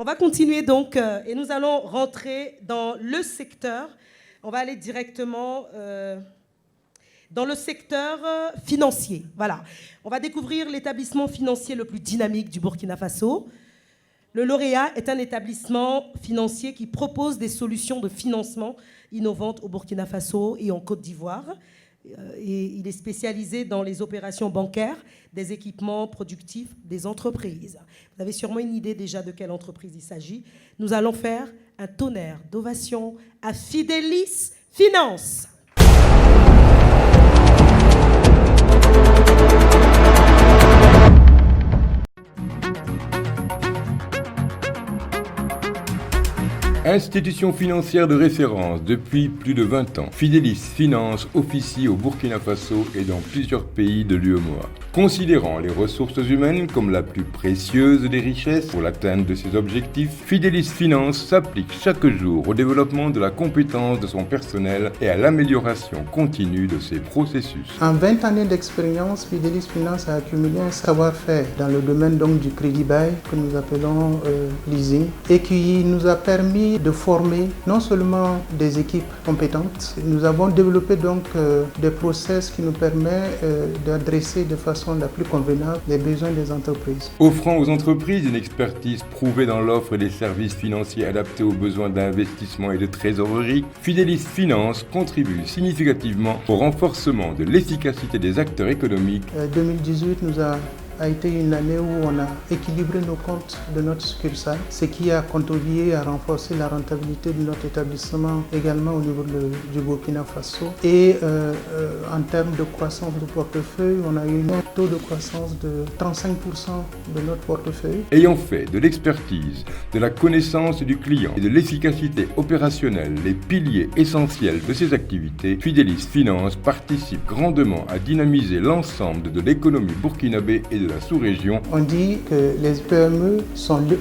On va continuer donc et nous allons rentrer dans le secteur. On va aller directement dans le secteur financier. Voilà. On va découvrir l'établissement financier le plus dynamique du Burkina Faso. Le lauréat est un établissement financier qui propose des solutions de financement innovantes au Burkina Faso et en Côte d'Ivoire. Et il est spécialisé dans les opérations bancaires, des équipements productifs des entreprises. Vous avez sûrement une idée déjà de quelle entreprise il s'agit. Nous allons faire un tonnerre d'ovations à Fidelis Finance. Institution financière de référence depuis plus de 20 ans, Fidelis Finance officie au Burkina Faso et dans plusieurs pays de l'UEMOA. Considérant les ressources humaines comme la plus précieuse des richesses pour l'atteinte de ses objectifs, Fidelis Finance s'applique chaque jour au développement de la compétence de son personnel et à l'amélioration continue de ses processus. En 20 années d'expérience, Fidelis Finance a accumulé un savoir-faire dans le domaine donc du crédit bail que nous appelons leasing et qui nous a permis de former non seulement des équipes compétentes, nous avons développé donc des process qui nous permettent d'adresser de façon la plus convenable les besoins des entreprises. Offrant aux entreprises une expertise prouvée dans l'offre des services financiers adaptés aux besoins d'investissement et de trésorerie, Fidelis Finance contribue significativement au renforcement de l'efficacité des acteurs économiques. 2018 a été une année où on a équilibré nos comptes de notre succursale, ce qui a contribué à renforcer la rentabilité de notre établissement également au niveau du Burkina Faso. Et en termes de croissance de portefeuille, on a eu un taux de croissance de 35% de notre portefeuille. Ayant fait de l'expertise, de la connaissance du client et de l'efficacité opérationnelle les piliers essentiels de ses activités, Fidelis Finance participe grandement à dynamiser l'ensemble de l'économie burkinabé et de la sous-région. On dit que les PME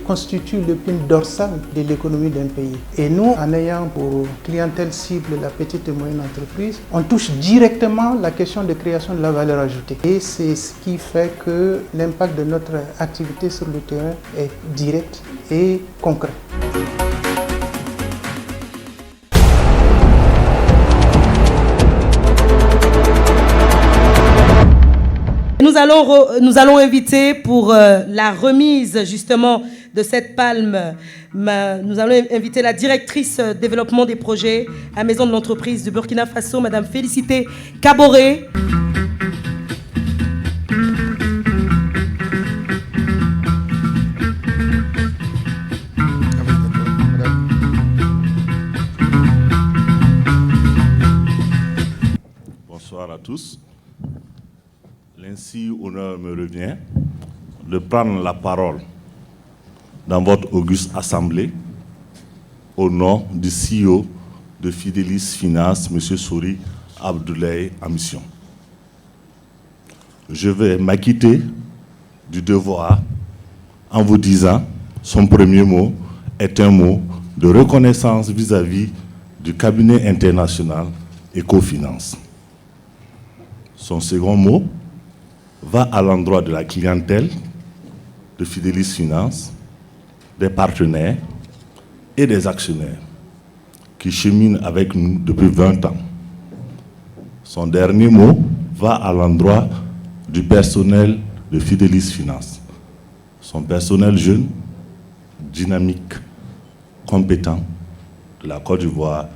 constituent l'épine dorsale de l'économie d'un pays. Et nous, en ayant pour clientèle cible la petite et moyenne entreprise, on touche directement la question de création de la valeur ajoutée. Et c'est ce qui fait que l'impact de notre activité sur le terrain est direct et concret. Nous allons inviter pour la remise justement de cette palme, nous allons inviter la directrice développement des projets à Maison de l'entreprise du Burkina Faso, Madame Félicité Kaboré. Bonsoir à tous. Ainsi, honneur me revient de prendre la parole dans votre auguste assemblée au nom du CEO de Fidelis Finance, M. Souri Abdoulaye Amission. Je vais m'acquitter du devoir en vous disant son premier mot est un mot de reconnaissance vis-à-vis du cabinet international Ecofinance. Son second mot va à l'endroit de la clientèle de Fidelis Finance, des partenaires et des actionnaires qui cheminent avec nous depuis 20 ans. Son dernier mot va à l'endroit du personnel de Fidelis Finance. Son personnel jeune, dynamique, compétent de la Côte d'Ivoire,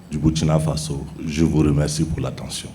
du Burkina Faso. Je vous remercie pour l'attention.